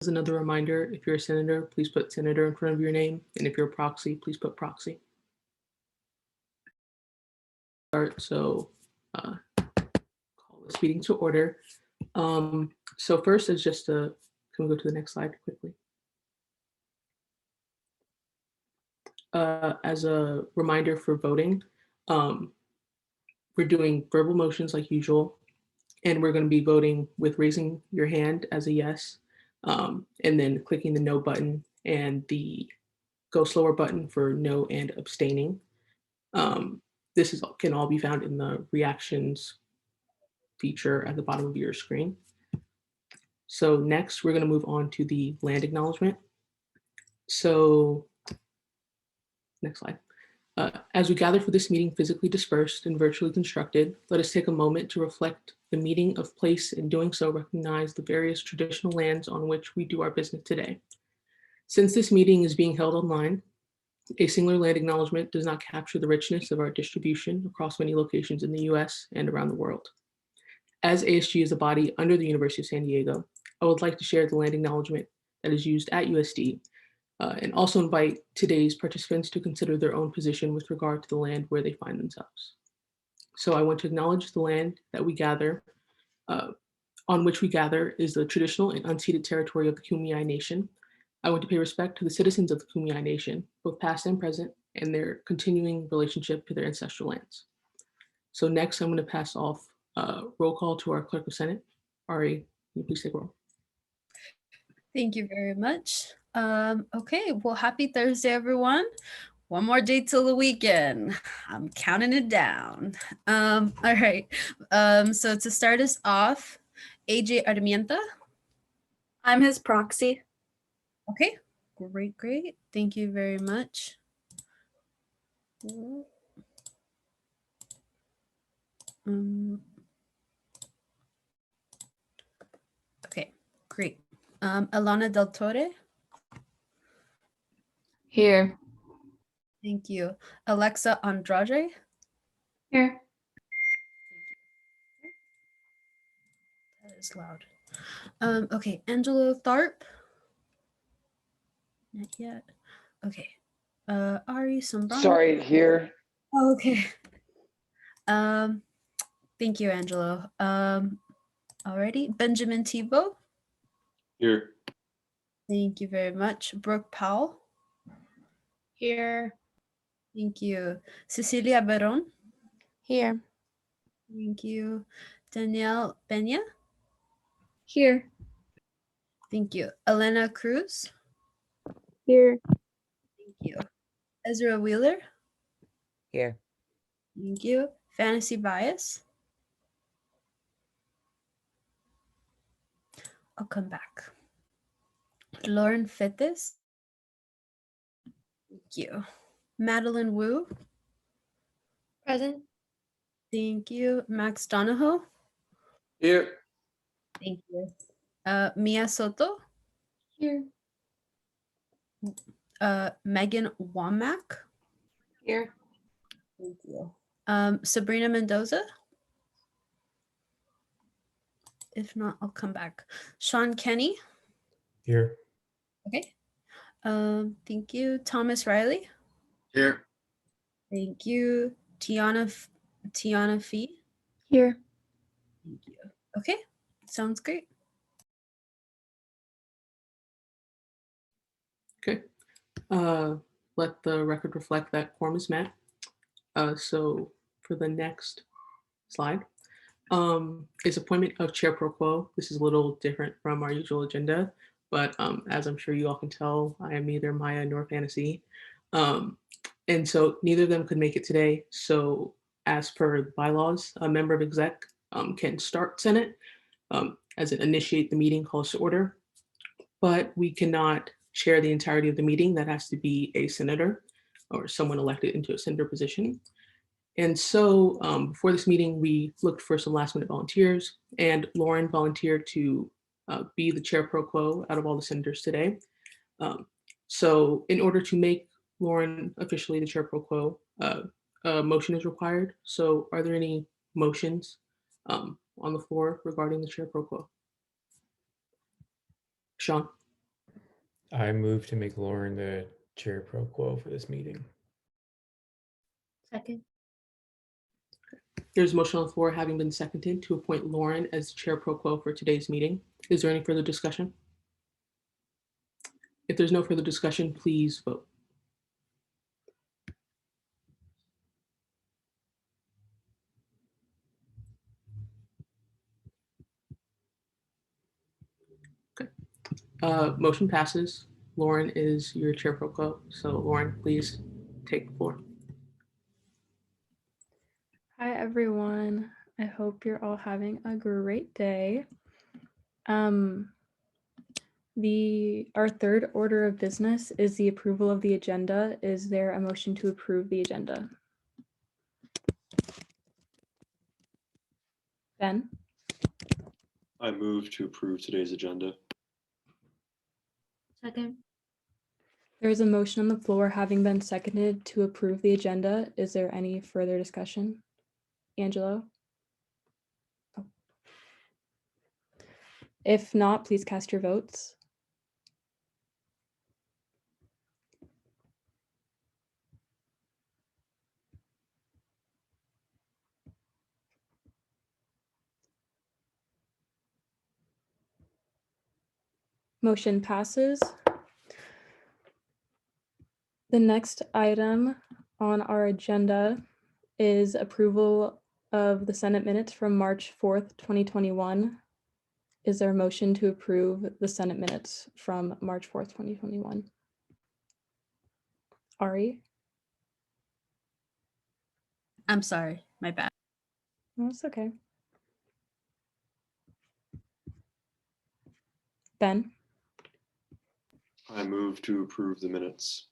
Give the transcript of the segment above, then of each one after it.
As another reminder, if you're a senator, please put senator in front of your name, and if you're a proxy, please put proxy. So call this meeting to order. So first is just can we go to the next slide quickly? As a reminder for voting, we're doing verbal motions like usual, and we're going to be voting with raising your hand as a yes, and then clicking the no button and the go slower button for no and abstaining. This can all be found in the reactions feature at the bottom of your screen. So next, we're going to move on to the land acknowledgement. So next slide. As we gather for this meeting physically dispersed and virtually constructed, let us take a moment to reflect the meaning of place, and doing so recognize the various traditional lands on which we do our business today. Since this meeting is being held online, a singular land acknowledgement does not capture the richness of our distribution across many locations in the US and around the world. As ASG is a body under the University of San Diego, I would like to share the land acknowledgement that is used at USD, and also invite today's participants to consider their own position with regard to the land where they find themselves. So I want to acknowledge the land that we gather, on which we gather is the traditional and unceded territory of the Kumeyaay Nation. I want to pay respect to the citizens of the Kumeyaay Nation, both past and present, and their continuing relationship to their ancestral lands. So next, I'm going to pass off roll call to our Clerk of Senate. Ari, can you please take roll? Thank you very much. Okay, well, happy Thursday, everyone. One more day till the weekend. I'm counting it down. All right. So to start us off, AJ Armienta. I'm his proxy. Okay, great. Thank you very much. Okay, great. Alana Del Torre. Here. Thank you. Alexa Andrade. Here. That is loud. Okay, Angelo Tharp. Not yet. Okay. Ari Sombrano. Sorry, here. Oh, okay. Thank you, Angelo. Alrighty, Benjamin Tebow. Here. Thank you very much. Brooke Powell. Here. Thank you. Cecilia Beron. Here. Thank you. Danielle Peña. Here. Thank you. Elena Cruz. Here. Thank you. Ezra Wheeler. Here. Thank you. Fantasy Bias. I'll come back. Lauren Fettes. Thank you. Madeline Wu. Present. Thank you. Max Donahoe. Here. Thank you. Mia Soto. Here. Megan Womack. Here. Thank you. Sabrina Mendoza. If not, I'll come back. Sean Kenny. Here. Okay. Thank you. Thomas Riley. Here. Thank you. Tiana Fee. Here. Thank you. Okay. Sounds great. Okay. Let the record reflect that quorum is met. So for the next slide is appointment of Chair Pro Quo. This is a little different from our usual agenda, but as I'm sure you all can tell, I am neither Maya nor Fantasy. And so neither of them could make it today. So as per the bylaws, a member of exec can start Senate as it initiate the meeting, calls to order, but we cannot chair the entirety of the meeting. That has to be a senator or someone elected into a senator position. And so before this meeting, we looked for some last minute volunteers, and Lauren volunteered to be the Chair Pro Quo out of all the senators today. So in order to make Lauren officially the Chair Pro Quo, a motion is required. So are there any motions on the floor regarding the Chair Pro Quo? Sean? I move to make Lauren the chair pro quo for this meeting. Second. There's a motion on the floor having been seconded to appoint Lauren as Chair Pro Quo for today's meeting. Is there any further discussion? If there's no further discussion, please vote. Okay. Motion passes. Lauren is your Chair Pro Quo. So Lauren, please take the floor. Hi, everyone. I hope you're all having a great day. Our third order of business is the approval of the agenda. Is there a motion to approve the agenda? Ben, I move to approve today's agenda. Second. there is a motion on the floor having been seconded to approve the agenda. Is there any further discussion? Angelo? Oh. If not, please cast your votes. Motion passes. The next item on our agenda is approval of the Senate minutes from March 4th, 2021. Is there a motion to approve the Senate minutes from March 4th, 2021? Ari? I'm sorry, my bad. No, it's okay. Ben? I move to approve the minutes.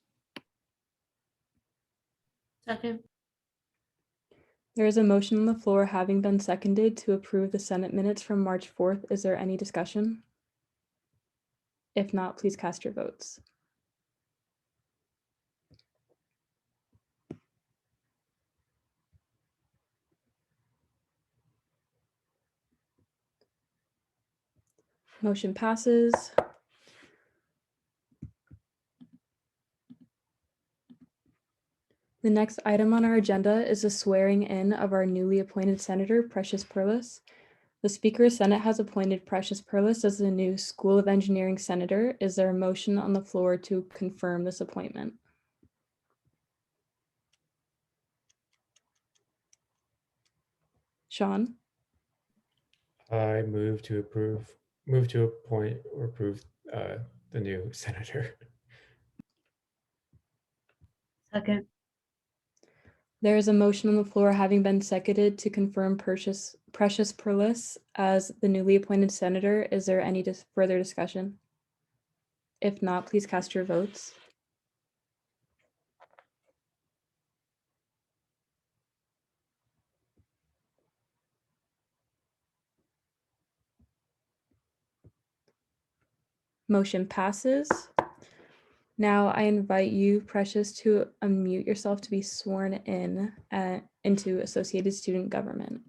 Second. There is a motion on the floor having been seconded to approve the Senate minutes from March 4th. Is there any discussion? If not, please cast your votes. Motion passes. The next item on our agenda is the swearing in of our newly appointed Senator, Precious Perlis. The Speaker of the Senate has appointed Precious Perlis as the new School of Engineering Senator. Is there a motion on the floor to confirm this appointment? Sean? I move to approve, appoint or approve the new senator. Second. There is a motion on the floor having been seconded to confirm Precious Perlis as the newly appointed senator. Is there any further discussion? If not, please cast your votes. Motion passes. Now I invite you, Precious, to unmute yourself to be sworn in into Associated Student Government.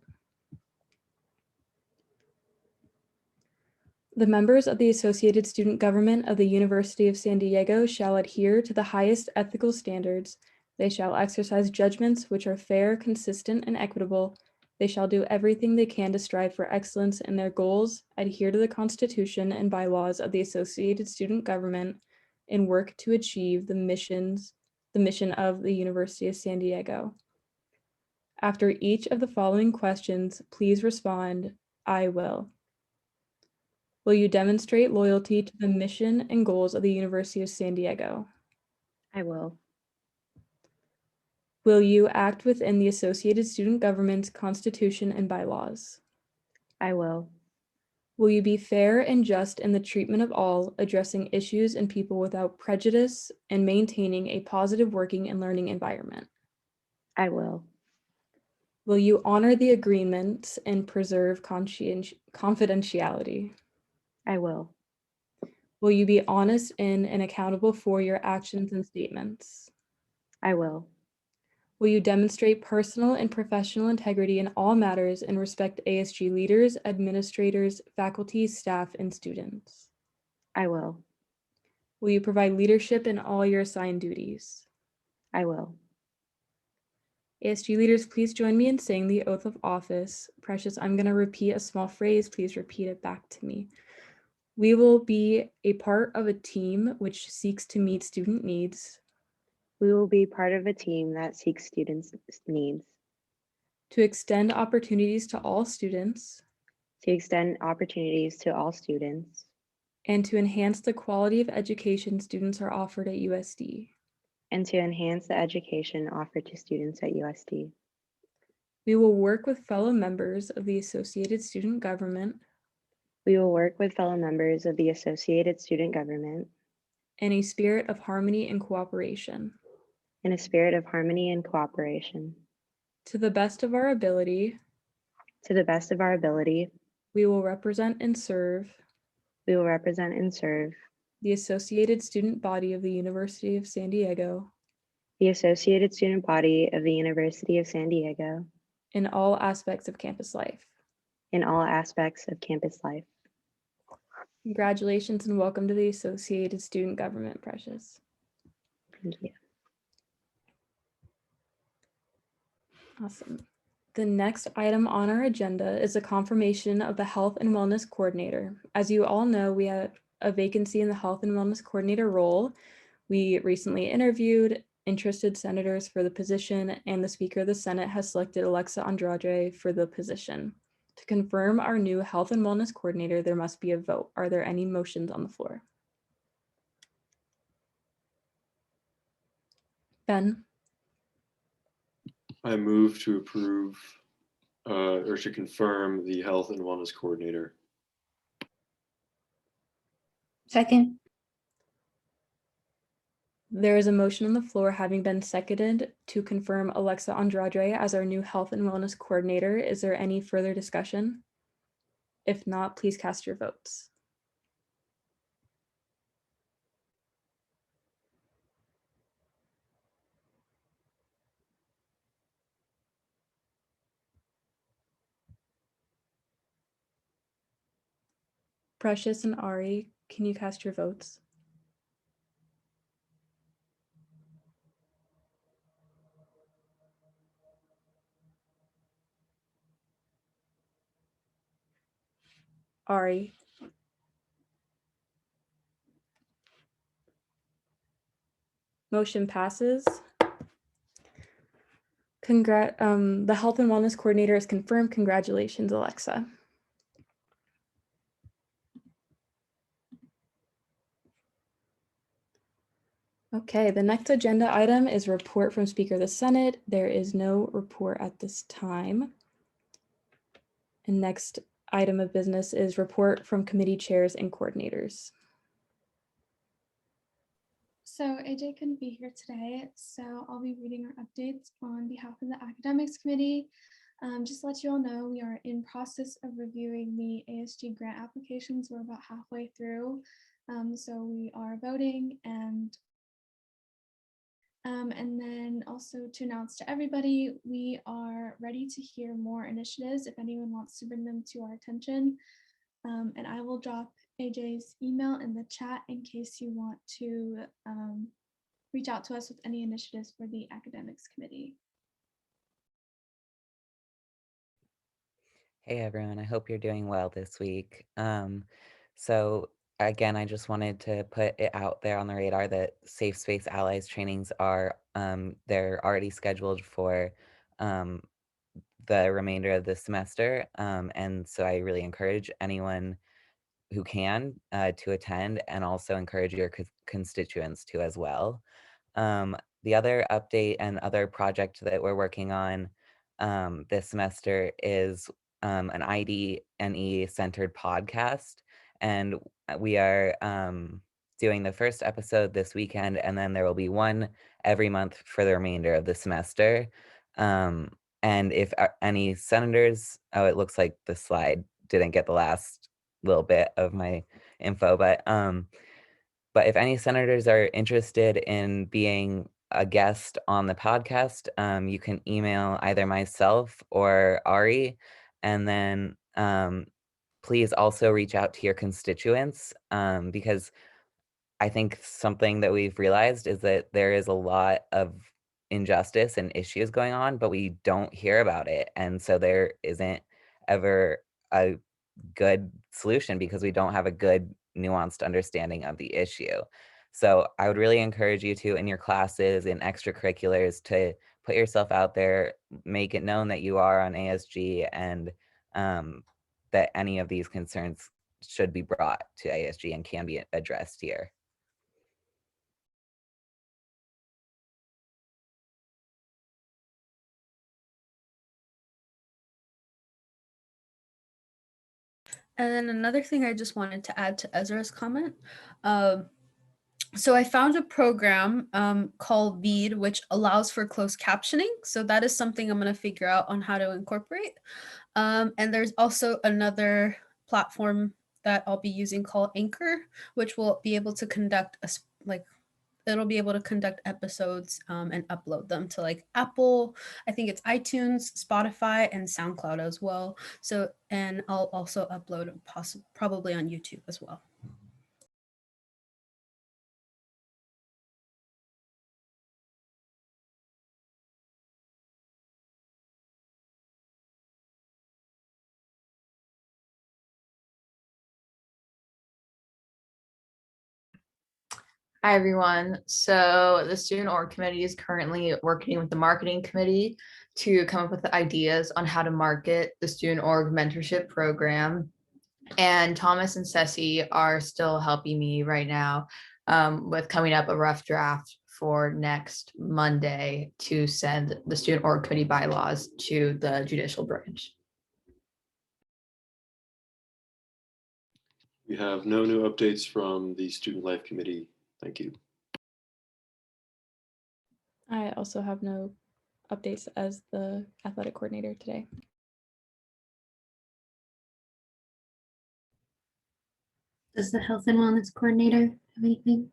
The members of the Associated Student Government of the University of San Diego shall adhere to the highest ethical standards. They shall exercise judgments which are fair, consistent, and equitable. They shall do everything they can to strive for excellence in their goals, adhere to the Constitution and bylaws of the Associated Student Government, and work to achieve the mission of the University of San Diego. After each of the following questions, please respond, "I will." Will you demonstrate loyalty to the mission and goals of the University of San Diego? I will. Will you act within the Associated Student Government's Constitution and bylaws? I will. Will you be fair and just in the treatment of all, addressing issues and people without prejudice, and maintaining a positive working and learning environment? I will. Will you honor the agreements and preserve confidentiality? I will. Will you be honest in and accountable for your actions and statements? I will. Will you demonstrate personal and professional integrity in all matters and respect ASG leaders, administrators, faculty, staff, and students? I will. Will you provide leadership in all your assigned duties? I will. ASG leaders, please join me in saying the oath of office. Precious, I'm going to repeat a small phrase. Please repeat it back to me. We will be a part of a team which seeks to meet student needs, We will be part of a team that seeks students' needs, to extend opportunities to all students, to extend opportunities to all students, and to enhance the quality of education students are offered at USD. and to enhance the education offered to students at USD. We will work with fellow members of the Associated Student Government We will work with fellow members of the Associated Student Government in a spirit of harmony and cooperation. in a spirit of harmony and cooperation. To the best of our ability, To the best of our ability, we will represent and serve we will represent and serve the Associated Student Body of the University of San Diego the Associated Student Body of the University of San Diego in all aspects of campus life. in all aspects of campus life. Congratulations and welcome to the Associated Student Government, Precious. Thank you. Awesome. The next item on our agenda is a confirmation of the Health and Wellness Coordinator. As you all know, we have a vacancy in the Health and Wellness Coordinator role. We recently interviewed interested senators for the position, and the Speaker of the Senate has selected Alexa Andrade for the position. To confirm our new Health and Wellness Coordinator, there must be a vote. Are there any motions on the floor? Ben? I move to approve or to confirm the Health and Wellness Coordinator. Second. There is a motion on the floor having been seconded to confirm Alexa Andrade as our new Health and Wellness Coordinator. Is there any further discussion? If not, please cast your votes. Precious and Ari, can you cast your votes? Ari. Motion passes. The Health and Wellness Coordinator is confirmed. Congratulations, Alexa. Okay, the next agenda item is report from Speaker of the Senate. There is no report at this time. And next item of business is report from committee chairs and coordinators. So AJ couldn't be here today, so I'll be reading our updates on behalf of the Academics Committee. Just to let you all know, we are in process of reviewing the ASG grant applications. We're about halfway through, so we are voting and then also to announce to everybody, we are ready to hear more initiatives if anyone wants to bring them to our attention. And I will drop AJ's email in the chat in case you want to reach out to us with any initiatives for the Academics Committee. Hey everyone, I hope you're doing well this week. So again, I just wanted to put it out there on the radar that Safe Space Allies trainings are they're already scheduled for the remainder of the semester. And so I really encourage anyone who can to attend, and also encourage your constituents to as well. The other update and other project that we're working on this semester is an ID&E centered podcast. And we are doing the first episode this weekend, and then there will be one every month for the remainder of the semester. And if any senators, oh, it looks like the slide didn't get the last little bit of my info, but if any senators are interested in being a guest on the podcast, you can email either myself or Ari, and then please also reach out to your constituents because I think something that we've realized is that there is a lot of injustice and issues going on, but we don't hear about it. And so there isn't ever a good solution because we don't have a good nuanced understanding of the issue. So I would really encourage you to, in your classes and extracurriculars, to put yourself out there, make it known that you are on ASG, and that any of these concerns should be brought to ASG and can be addressed here. And then another thing I just wanted to add to Ezra's comment. So I found a program called VEED, which allows for closed captioning. So that is something I'm going to figure out on how to incorporate. And there's also another platform that I'll be using called Anchor, which will be able to conduct it'll be able to conduct episodes and upload them to like Apple, I think it's iTunes, Spotify, and SoundCloud as well. So, and I'll also upload probably on YouTube as well. Hi, everyone. So the Student Org Committee is currently working with the marketing committee to come up with ideas on how to market the Student Org Mentorship Program. And Thomas and Ceci are still helping me right now with coming up a rough draft for next Monday to send the Student Org Committee bylaws to the judicial branch. We have no new updates from the Student Life Committee. Thank you. I also have no updates as the athletic coordinator today. Does the health and wellness coordinator have anything?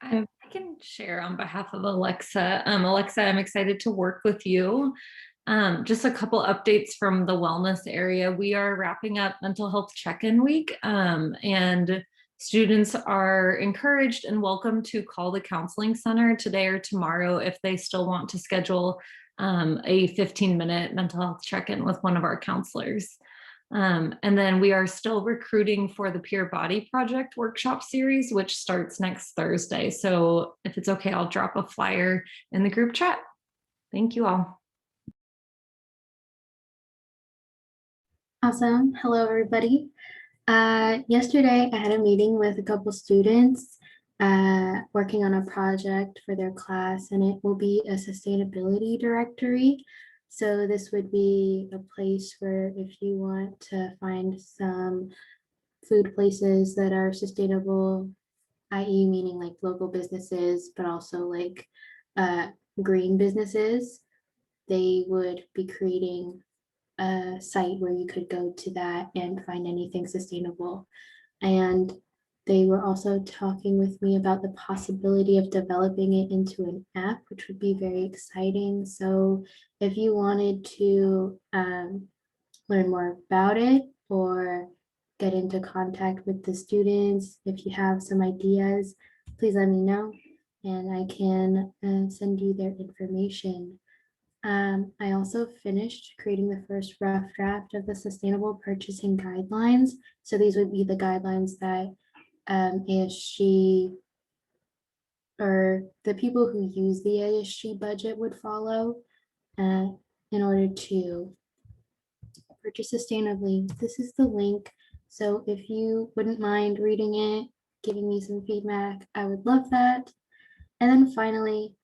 I can share on behalf of Alexa. Alexa, I'm excited to work with you. Just a couple updates from the wellness area. We are wrapping up mental health check-in week, and students are encouraged and welcome to call the counseling center today or tomorrow if they still want to schedule a 15-minute mental health check-in with one of our counselors. And then we are still recruiting for the Peer Body Project workshop series, which starts next Thursday. So if it's okay, I'll drop a flyer in the group chat. Thank you all. Awesome. Hello, everybody. Yesterday, I had a meeting with a couple students working on a project for their class, and it will be a sustainability directory. So this would be a place where if you want to find some food places that are sustainable, i.e. meaning like local businesses, but also like green businesses, they would be creating a site where you could go to that and find anything sustainable. And they were also talking with me about the possibility of developing it into an app, which would be very exciting. So if you wanted to learn more about it or get into contact with the students, if you have some ideas, please let me know and I can send you their information. I also finished creating the first rough draft of the sustainable purchasing guidelines. So these would be the guidelines that ASG or the people who use the ASG budget would follow in order to purchase sustainably. This is the link. So if you wouldn't mind reading it, giving me some feedback, I would love that. And then finally,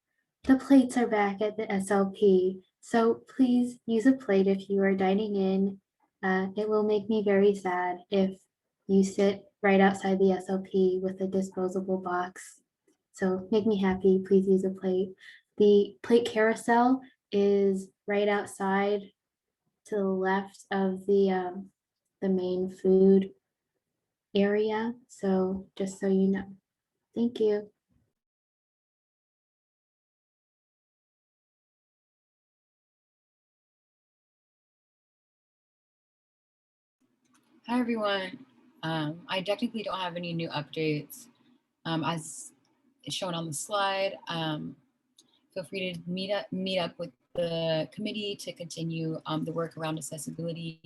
the plates are back at the SLP. So please use a plate if you are dining in. It will make me very sad if you sit right outside the SLP with a disposable box. So make me happy, please use a plate. The plate carousel is right outside to the left of the main food area. So just so you know, thank you. Hi, everyone. I technically don't have any new updates. As shown on the slide, feel free to meet up with the committee to continue the work around accessibility.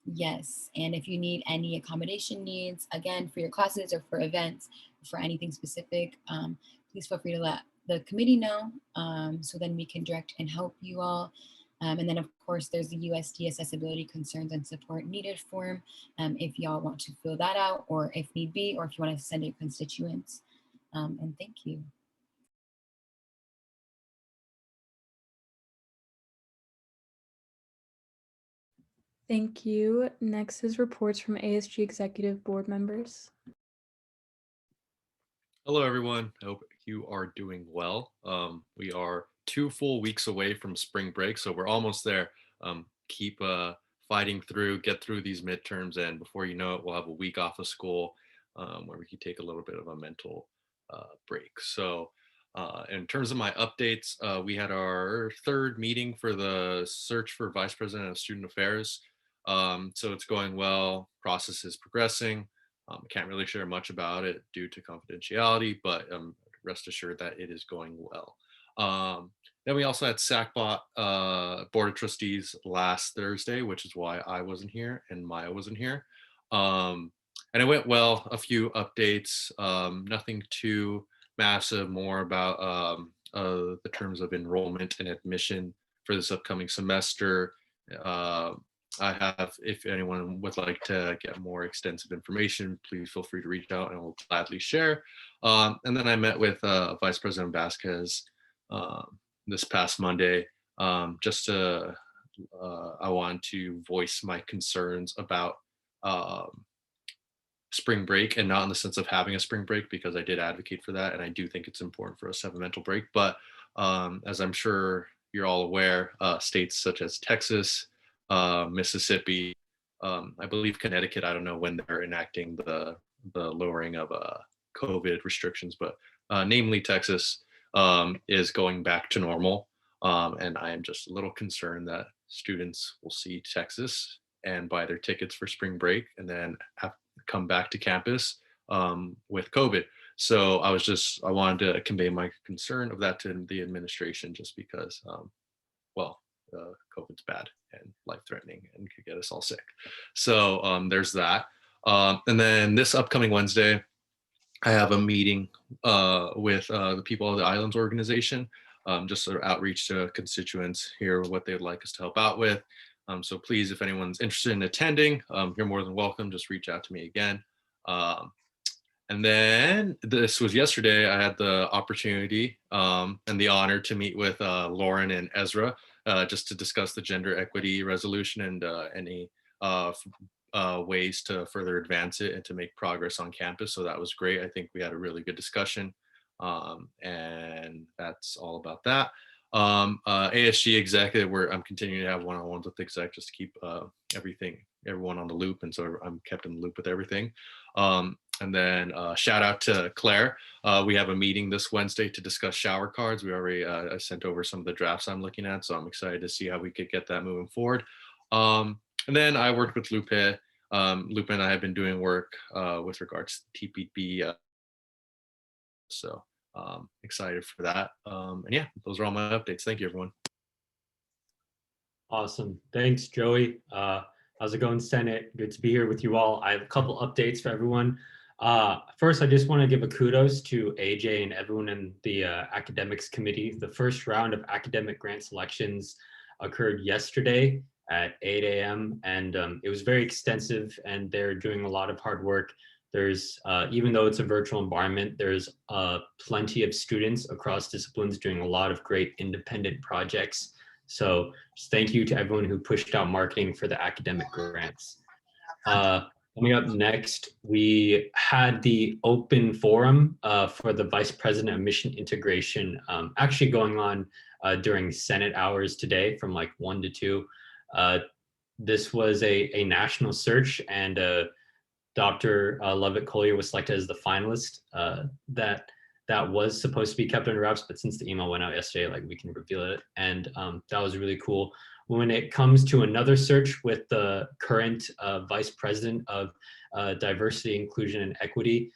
Yes, and if you need any accommodation needs, again, for your classes or for events, for anything specific, please feel free to let the committee know, so then we can direct and help you all. And then of course, there's the USD Accessibility Concerns and Support Needed form, if y'all want to fill that out, or if need be, or if you want to send your constituents. And thank you. Thank you. Next is reports from ASG Executive Board members. Hello, everyone. I hope you are doing well. We are 2 full weeks away from spring break, so we're almost there. Keep fighting through, get through these midterms, and before you know it, we'll have a week off of school where we can take a little bit of a mental break. So in terms of my updates, we had our 3rd meeting for the search for Vice President of Student Affairs. So it's going well, process is progressing. Can't really share much about it due to confidentiality, but rest assured that it is going well. Then we also had SACBOT Board of Trustees last Thursday, which is why I wasn't here and Maya wasn't here. And it went well, a few updates, nothing too massive, more about the terms of enrollment and admission for this upcoming semester. I have, if anyone would like to get more extensive information, please feel free to reach out and we'll gladly share. And then I met with Vice President Vasquez this past Monday, just to, I want to voice my concerns about spring break, and not in the sense of having a spring break, because I did advocate for that. And I do think it's important for us to have a mental break. But as I'm sure you're all aware, states such as Texas, Mississippi, I believe Connecticut, I don't know when they're enacting the lowering of COVID restrictions, but namely Texas is going back to normal. And I am just a little concerned that students will see Texas and buy their tickets for spring break and then have come back to campus with COVID. So I wanted to convey my concern of that to the administration, just because, COVID's bad and life-threatening and could get us all sick. So there's that. And then this upcoming Wednesday, I have a meeting with the People of the Islands organization, just sort of outreach to constituents, hear what they'd like us to help out with. So please, if anyone's interested in attending, you're more than welcome. Just reach out to me again. And then this was yesterday, I had the opportunity and the honor to meet with Lauren and Ezra, just to discuss the gender equity resolution and any ways to further advance it and to make progress on campus. So that was great. I think we had a really good discussion. And that's all about that. ASG executive, where I'm continuing to have one-on-ones with the exec just to keep everyone on the loop. And so I'm kept in the loop with everything. And then shout out to Claire. We have a meeting this Wednesday to discuss shower cards. We already I sent over some of the drafts I'm looking at, so I'm excited to see how we could get that moving forward. And then I worked with Lupe. Lupe and I have been doing work with regards to TPP. So excited for that. And yeah, those are all my updates. Thank you, everyone. Awesome. Thanks, Joey. How's it going, Senate? Good to be here with you all. I have a couple updates for everyone. First, I just want to give a kudos to AJ and everyone in the academics committee. The first round of academic grant selections occurred yesterday at 8 a.m. and it was very extensive, and they're doing a lot of hard work. There's, even though it's a virtual environment, there's plenty of students across disciplines doing a lot of great independent projects. So just thank you to everyone who pushed out marketing for the academic grants. Coming up next, we had the open forum for the Vice President of Mission Integration actually going on during Senate hours today from like 1 to 2. This was a national search, and Dr. Lovett Collier was selected as the finalist. That was supposed to be kept under wraps, but since the email went out yesterday, like we can reveal it. And that was really cool. When it comes to another search with the current Vice President of Diversity, Inclusion, and Equity,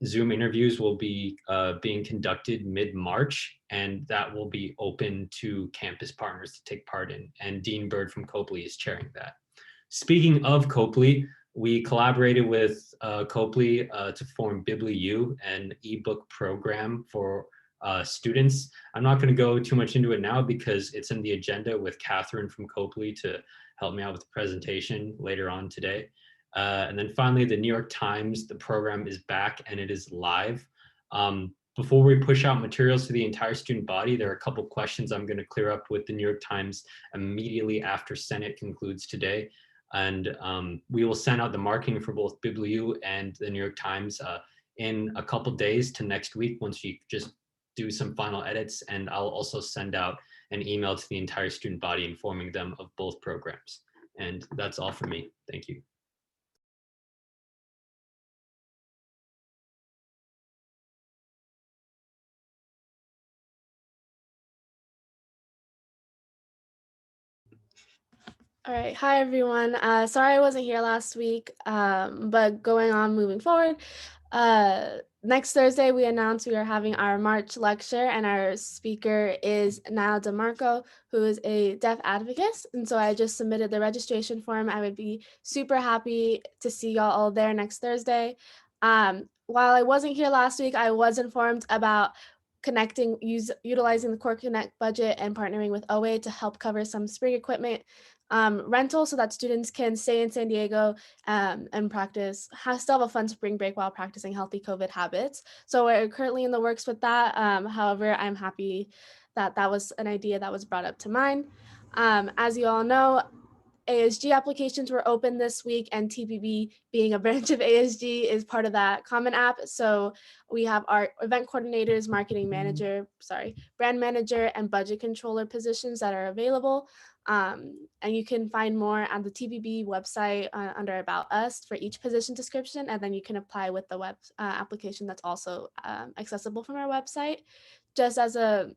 Zoom interviews will be being conducted mid-March, and that will be open to campus partners to take part in. And Dean Bird from Copley is chairing that. Speaking of Copley, we collaborated with Copley to form BibliU, an ebook program for students. I'm not going to go too much into it now because it's in the agenda with Catherine from Copley to help me out with the presentation later on today. And then finally, the New York Times, the program is back and it is live. Before we push out materials to the entire student body, there are a couple questions I'm going to clear up with the New York Times immediately after Senate concludes today. And we will send out the marketing for both BibliU and the New York Times in a couple days to next week once we just do some final edits. And I'll also send out an email to the entire student body informing them of both programs. And that's all for me. Thank you. All right. Hi, everyone. Sorry I wasn't here last week, but moving forward, next Thursday, we announced we are having our March lecture, and our speaker is Niall DeMarco, who is a deaf advocate. And so I just submitted the registration form. I would be super happy to see y'all all there next Thursday. While I wasn't here last week, I was informed about utilizing the Core Connect budget and partnering with OA to help cover some spring equipment rental so that students can stay in San Diego and practice, still have a fun spring break while practicing healthy COVID habits. So we're currently in the works with that. However, I'm happy that that was an idea that was brought up to mind. As you all know, ASG applications were open this week, and TPB, being a branch of ASG, is part of that common app. So we have our event coordinators, marketing manager, brand manager, and budget controller positions that are available. And you can find more on the TPB website under About Us for each position description, and then you can apply with the web application that's also accessible from our website. Just as a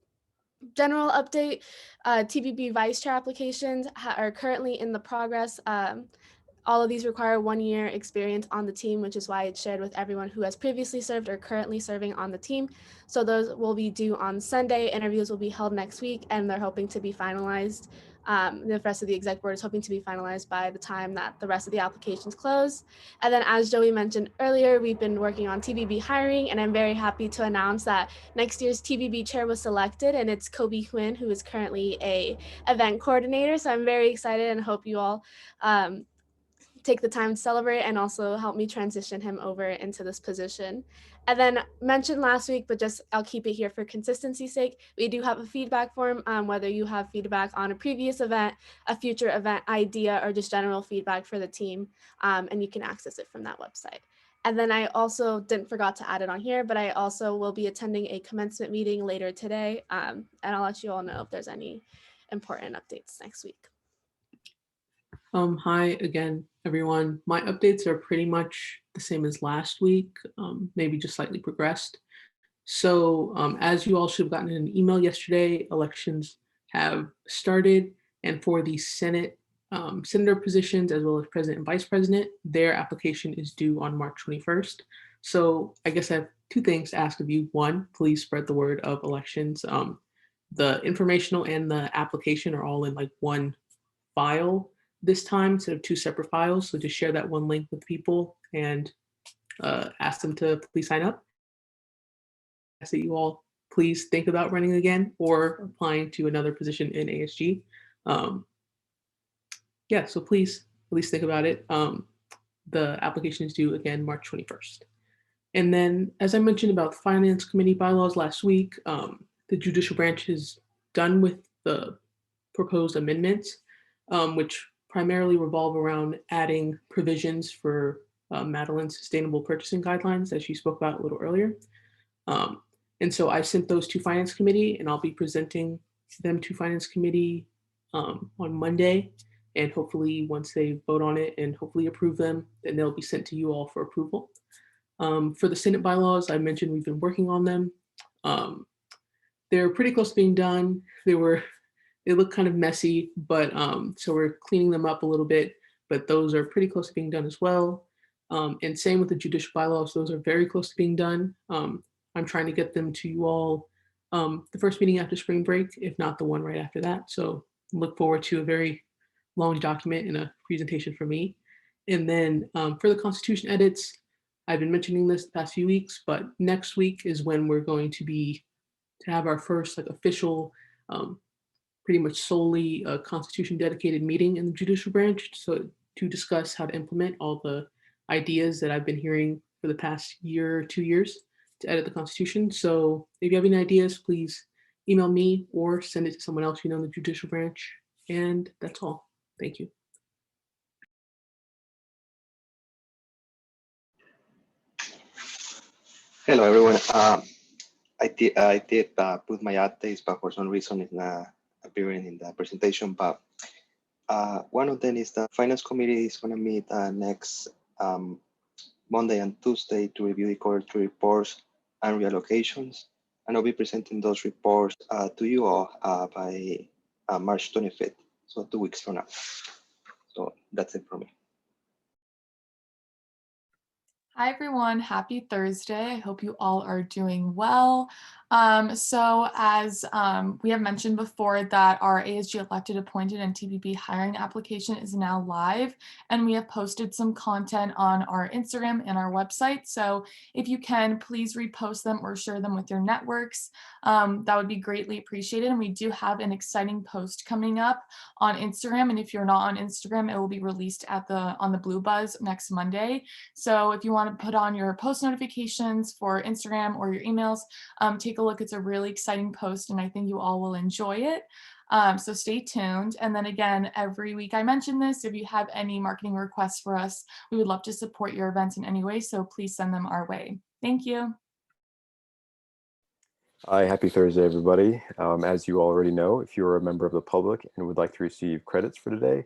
general update, TPB vice chair applications are currently in the progress. All of these require 1 year experience on the team, which is why it's shared with everyone who has previously served or currently serving on the team. So those will be due on Sunday. Interviews will be held next week, and they're hoping to be finalized. The rest of the exec board is hoping to be finalized by the time that the rest of the applications close. And then, as Joey mentioned earlier, we've been working on TBB hiring, and I'm very happy to announce that next year's TBB chair was selected, and it's Kobe Quinn, who is currently a event coordinator. So I'm very excited and hope you all take the time to celebrate and also help me transition him over into this position. And then mentioned last week, but just I'll keep it here for consistency's sake, we do have a feedback form, whether you have feedback on a previous event, a future event idea, or just general feedback for the team, and you can access it from that website. And then I also didn't forget to add it on here, but I also will be attending a commencement meeting later today, and I'll let you all know if there's any important updates next week. Hi again, everyone. My updates are pretty much the same as last week, maybe just slightly progressed. So as you all should have gotten an email yesterday, elections have started, and for the Senate senator positions, as well as president and vice president, their application is due on March 21st. So I guess I have two things to ask of you. One, please spread the word of elections. The informational and the application are all in like one file this time instead of two separate files. So just share that one link with people and ask them to please sign up. I ask that you all please think about running again or applying to another position in ASG. Yeah, so please think about it. The application is due again March 21st. And then, as I mentioned about the Finance Committee bylaws last week, the judicial branch is done with the proposed amendments, which primarily revolve around adding provisions for Madeline's sustainable purchasing guidelines, as she spoke about a little earlier. And so I sent those to Finance Committee, and I'll be presenting them to Finance Committee on Monday. And hopefully once they vote on it and hopefully approve them, then they'll be sent to you all for approval. For the Senate bylaws, I mentioned we've been working on them. They're pretty close to being done. They were they look kind of messy, but so we're cleaning them up a little bit, but those are pretty close to being done as well. And same with the judicial bylaws, those are very close to being done. I'm trying to get them to you all the first meeting after spring break, if not the one right after that. So look forward to a very long document and a presentation for me. And then for the Constitution edits, I've been mentioning this the past few weeks, but next week is when we're going to have our first like official, pretty much solely a Constitution dedicated meeting in the judicial branch. So to discuss how to implement all the ideas that I've been hearing for the past year or 2 years to edit the Constitution. So if you have any ideas, please email me or send it to someone else you know in the judicial branch. And that's all. Thank you. Hello, everyone. I did put my updates, but for some reason it's not appearing in the presentation. But one of them is the Finance Committee is going to meet next Monday and Tuesday to review the quarterly reports and reallocations. And I'll be presenting those reports to you all by March 25th, so 2 weeks from now. So that's it for me. Hi, everyone. Happy Thursday. I hope you all are doing well. So as we have mentioned before that our ASG elected, appointed, and TPP hiring application is now live, and we have posted some content on our Instagram and our website. So if you can, please repost them or share them with your networks. That would be greatly appreciated. And we do have an exciting post coming up on Instagram. And if you're not on Instagram, it will be released on the Blue Buzz next Monday. So if you want to put on your post notifications for Instagram or your emails, take a look. It's a really exciting post, and I think you all will enjoy it. So stay tuned. And then again, every week I mention this, if you have any marketing requests for us, we would love to support your events in any way. So please send them our way. Thank you. Hi, happy Thursday, everybody. As you already know, if you're a member of the public and would like to receive credits for today,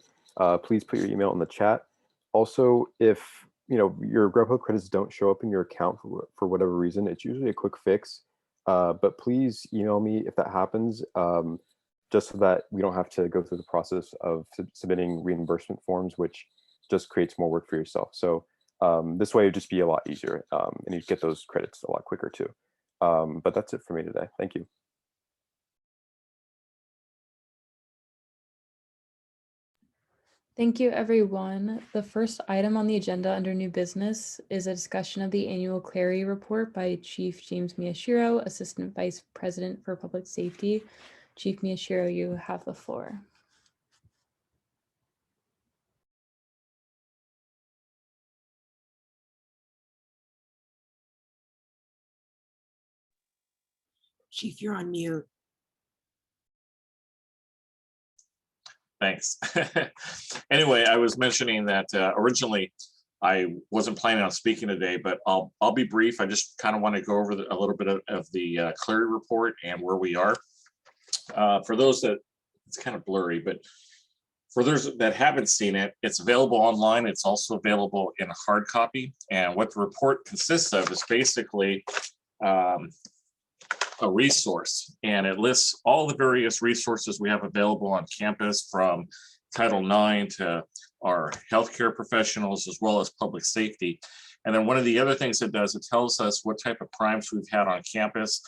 please put your email in the chat. Also, if your Grubhub credits don't show up in your account for whatever reason, it's usually a quick fix. But please email me if that happens, just so that we don't have to go through the process of submitting reimbursement forms, which just creates more work for yourself. So this way it'd just be a lot easier, and you'd get those credits a lot quicker too. But that's it for me today. Thank you. Thank you, everyone. The first item on the agenda under new business is a discussion of the annual Clery report by Chief James Miyashiro, Assistant Vice President for Public Safety. Chief Miyashiro, you have the floor. Chief, you're on mute. Thanks. Anyway, I was mentioning that originally I wasn't planning on speaking today, but I'll be brief. I just kind of want to go over a little bit of the Clery report and where we are. For those that, it's kind of blurry, but for those that haven't seen it, it's available online. It's also available in a hard copy. And what the report consists of is basically a resource, and it lists all the various resources we have available on campus, from Title IX to our healthcare professionals, as well as public safety. And then one of the other things it does, it tells us what type of crimes we've had on campus,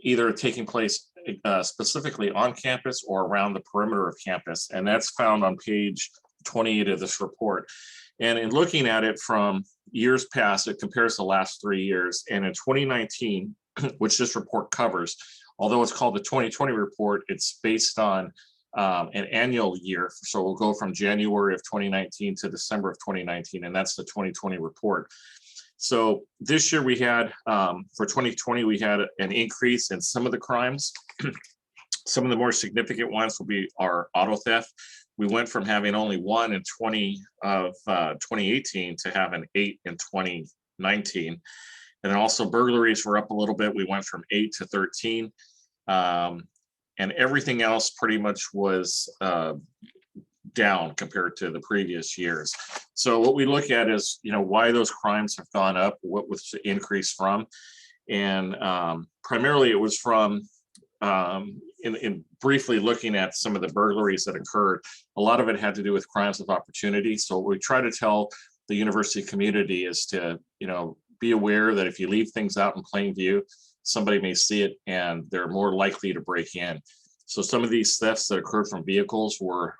either taking place specifically on campus or around the perimeter of campus. And that's found on page 28 of this report. And in looking at it from years past, it compares the last 3 years. And in 2019, which this report covers, although it's called the 2020 report, it's based on an annual year. So we'll go from January of 2019 to December of 2019, and that's the 2020 report. So this year we had, for 2020, we had an increase in some of the crimes. Some of the more significant ones will be our auto theft. We went from having only 1 in 2018 to having 8 in 2019. And then also burglaries were up a little bit. We went from 8 to 13. And everything else pretty much was down compared to the previous years. So what we look at is, why those crimes have gone up, what was the increase from. And primarily it was from in briefly looking at some of the burglaries that occurred, a lot of it had to do with crimes of opportunity. So what we try to tell the university community is to, be aware that if you leave things out in plain view, somebody may see it and they're more likely to break in. So some of these thefts that occurred from vehicles were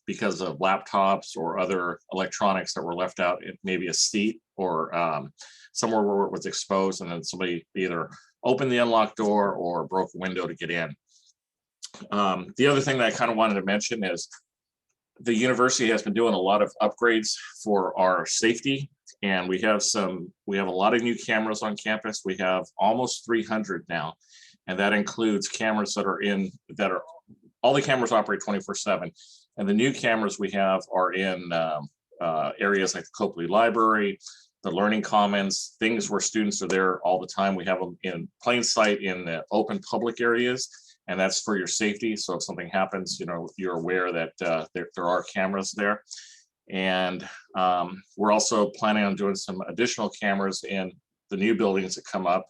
because of laptops or other electronics that were left out in maybe a seat or somewhere where it was exposed, and then somebody either opened the unlocked door or broke a window to get in. The other thing that I kind of wanted to mention is the university has been doing a lot of upgrades for our safety, and we have a lot of new cameras on campus. We have almost 300 now, and that includes cameras that are all the cameras operate 24/7, and the new cameras we have are in areas like the Copley Library, the Learning Commons, things where students are there all the time. We have them in plain sight in the open public areas, and that's for your safety. So if something happens, you're aware that there are cameras there. And we're also planning on doing some additional cameras in the new buildings that come up.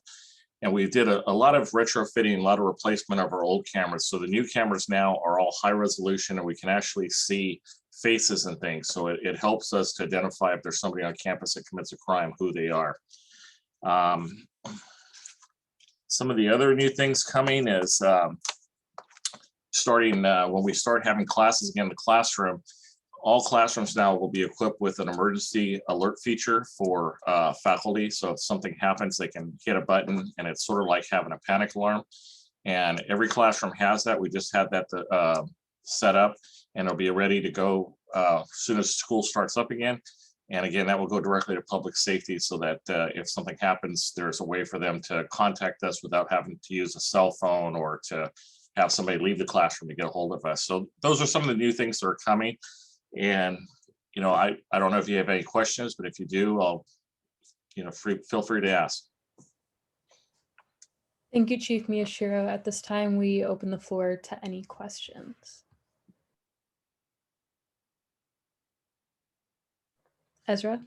And we did a lot of retrofitting, a lot of replacement of our old cameras. So the new cameras now are all high resolution, and we can actually see faces and things. So it helps us to identify if there's somebody on campus that commits a crime, who they are. Some of the other new things coming is starting when we start having classes again in the classroom, all classrooms now will be equipped with an emergency alert feature for faculty. So if something happens, they can hit a button, and it's sort of like having a panic alarm. And every classroom has that. We just had that set up, and it'll be ready to go as soon as school starts up again. And again, that will go directly to public safety, so that if something happens, there's a way for them to contact us without having to use a cell phone or to have somebody leave the classroom to get a hold of us. So those are some of the new things that are coming. And, I don't know if you have any questions, but if you do, I'll, feel free to ask. Thank you, Chief Miyashiro. At this time, we open the floor to any questions. Ezra?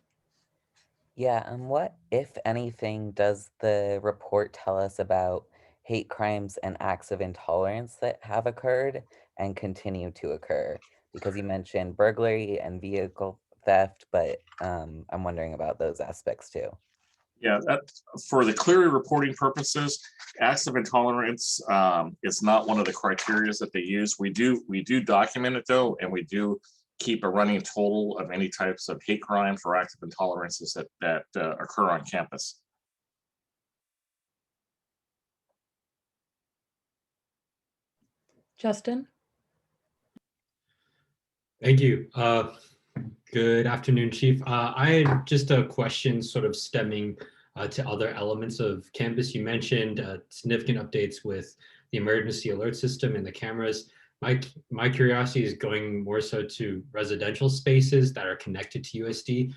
Yeah, and what, if anything, does the report tell us about hate crimes and acts of intolerance that have occurred and continue to occur? Because you mentioned burglary and vehicle theft, but I'm wondering about those aspects too. Yeah, for the Clery reporting purposes, acts of intolerance is not one of the criteria that they use. We do document it though, and we do keep a running total of any types of hate crimes or acts of intolerances that occur on campus. Justin? Thank you. Good afternoon, Chief. I had just a question sort of stemming to other elements of campus. You mentioned significant updates with the emergency alert system and the cameras. My curiosity is going more so to residential spaces that are connected to USD,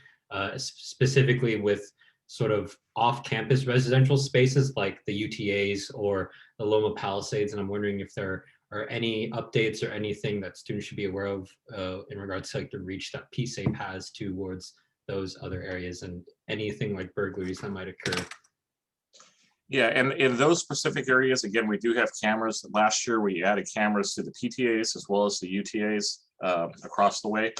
specifically with sort of off-campus residential spaces like the UTAs or the Loma Palisades. And I'm wondering if there are any updates or anything that students should be aware of in regards to like the reach that PSAPE has towards those other areas, and anything like burglaries that might occur. Yeah, and in those specific areas, again, we do have cameras. Last year, we added cameras to the PTAs as well as the UTAs across the way.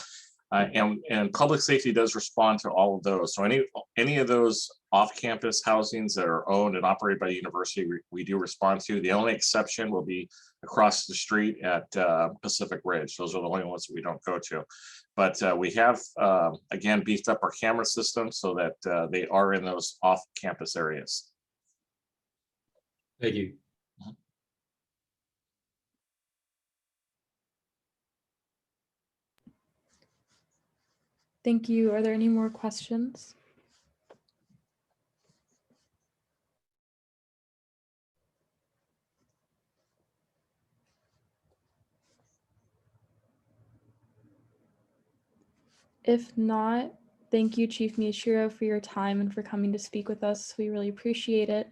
And public safety does respond to all of those. So any of those off-campus housings that are owned and operated by the university, we do respond to. The only exception will be across the street at Pacific Ridge. Those are the only ones that we don't go to. But we have, again, beefed up our camera system so that they are in those off-campus areas. Thank you. Thank you. Are there any more questions? If not, thank you, Chief Miyashiro, for your time and for coming to speak with us. We really appreciate it.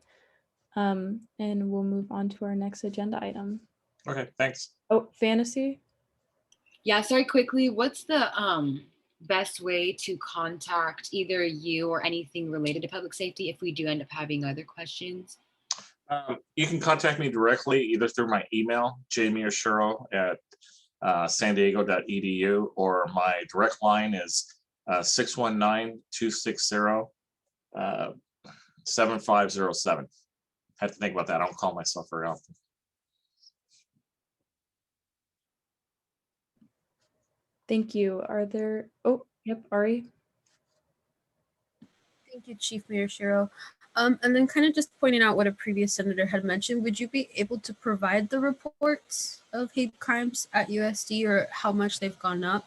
And we'll move on to our next agenda item. Okay, thanks. Oh, Fantasy? Yeah, sorry, quickly, what's the best way to contact either you or anything related to public safety if we do end up having other questions? You can contact me directly either through my email, jmiyashiro at sandiego.edu, or my direct line is 619-260-7507. I have to think about that. I don't call myself very often. Thank you. Are there, oh, yep, Ari. Thank you, Chief Miyashiro. And then kind of just pointing out what a previous senator had mentioned, would you be able to provide the reports of hate crimes at USD or how much they've gone up?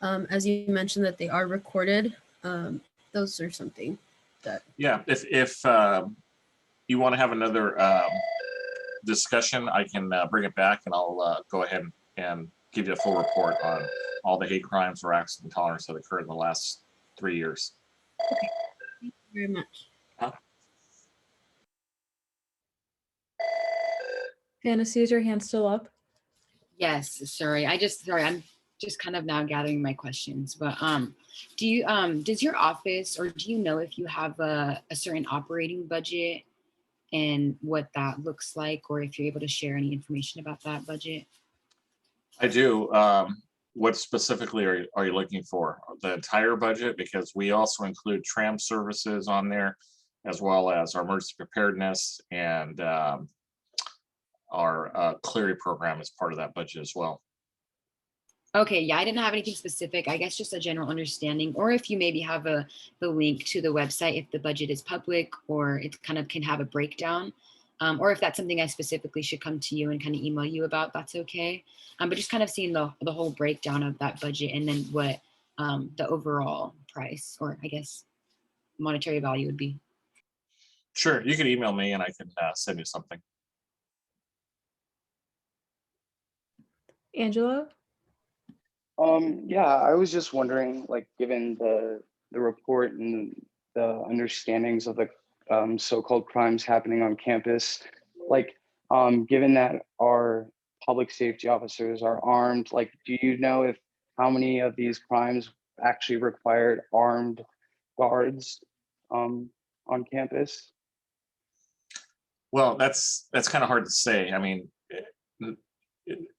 As you mentioned that they are recorded, those are something that. Yeah, if you want to have another discussion, I can bring it back and I'll go ahead and give you a full report on all the hate crimes or acts of intolerance that occurred in the last 3 years. Okay. Thank you very much. Fantasy, is your hand still up? Yes, sorry. I'm just kind of now gathering my questions. But do you does your office, or do you know if you have a certain operating budget and what that looks like, or if you're able to share any information about that budget? I do. What specifically are you looking for? The entire budget? Because we also include tram services on there, as well as our emergency preparedness and our Clery program is part of that budget as well. Okay, yeah, I didn't have anything specific. I guess just a general understanding, or if you maybe have the link to the website, if the budget is public, or it kind of can have a breakdown, or if that's something I specifically should come to you and kind of email you about, that's okay. But just kind of seeing the whole breakdown of that budget and then what the overall price, or I guess monetary value would be. Sure, you can email me and I can send you something. Angela? Yeah, I was just wondering, like, given the report and the understandings of the so-called crimes happening on campus, like, given that our public safety officers are armed, like, do you know if how many of these crimes actually required armed guards on campus? Well, that's kind of hard to say. I mean,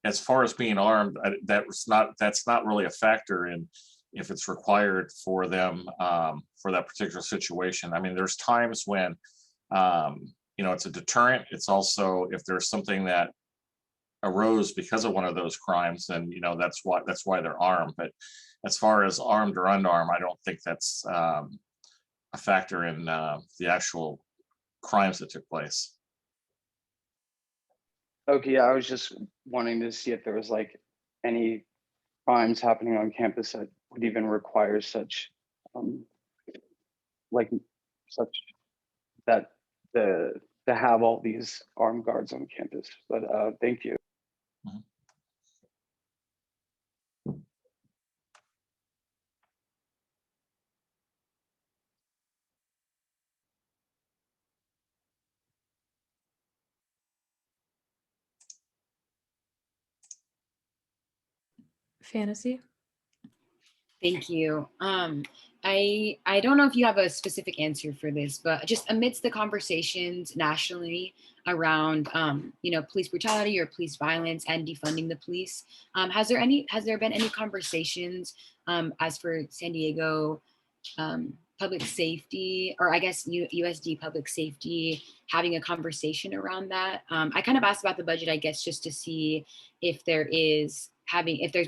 as far as being armed, that's not really a factor in if it's required for them for that particular situation. I mean, there's times when it's a deterrent. It's also if there's something that arose because of one of those crimes, then that's why they're armed. But as far as armed or unarmed, I don't think that's a factor in the actual crimes that took place. Okay, yeah, I was just wanting to see if there was like any crimes happening on campus that would even require such that to have all these armed guards on campus. But thank you. Mm-hmm. Fantasy? Thank you. I don't know if you have a specific answer for this, but just amidst the conversations nationally around police brutality or police violence and defunding the police, has there been any conversations as for San Diego public safety, or I guess USD public safety, having a conversation around that? I kind of asked about the budget, I guess, just to see if there's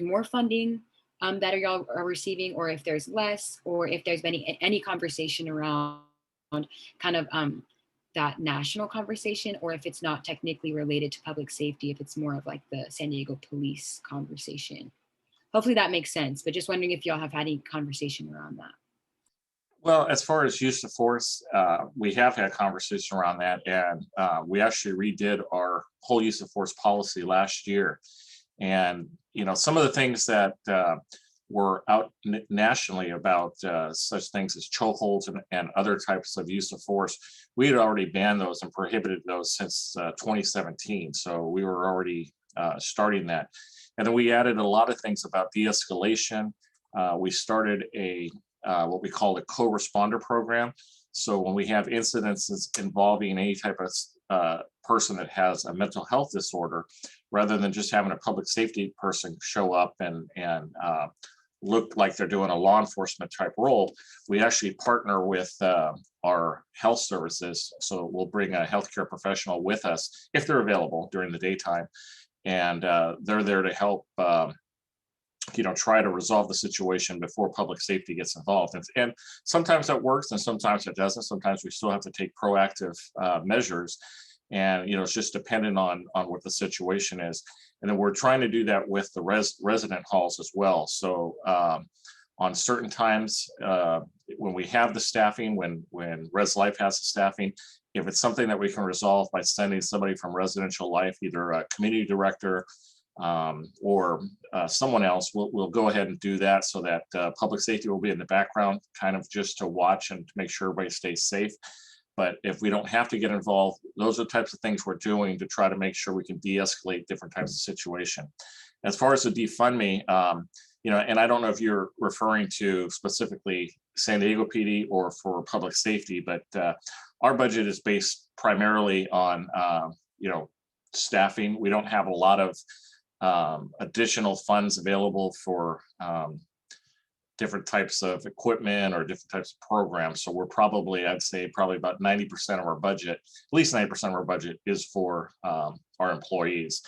more funding that y'all are receiving, or if there's less, or if there's been any conversation around kind of that national conversation, or if it's not technically related to public safety, if it's more of like the San Diego police conversation. Hopefully that makes sense, but just wondering if y'all have had any conversation around that. Well, as far as use of force, we have had conversation around that, and we actually redid our whole use of force policy last year. And some of the things that were out nationally about such things as chokeholds and other types of use of force, we had already banned those and prohibited those since 2017. So we were already starting that. And then we added a lot of things about de-escalation. We started what we call a co-responder program. So when we have incidences involving any type of person that has a mental health disorder, rather than just having a public safety person show up and look like they're doing a law enforcement type role, we actually partner with our health services. So we'll bring a healthcare professional with us if they're available during the daytime, and they're there to help try to resolve the situation before public safety gets involved. And sometimes that works and sometimes it doesn't. Sometimes we still have to take proactive measures, and it's just dependent on what the situation is. And then we're trying to do that with the resident halls as well. So on certain times when we have the staffing, when Res Life has the staffing, if it's something that we can resolve by sending somebody from residential life, either a community director or someone else, we'll go ahead and do that, so that public safety will be in the background, kind of just to watch and to make sure everybody stays safe. But if we don't have to get involved, those are the types of things we're doing to try to make sure we can de-escalate different types of situation. As far as the defund me, and I don't know if you're referring to specifically San Diego PD or for public safety, but our budget is based primarily on staffing. We don't have a lot of additional funds available for different types of equipment or different types of programs. So we're probably, I'd say probably about 90% of our budget, at least 90% of our budget is for our employees.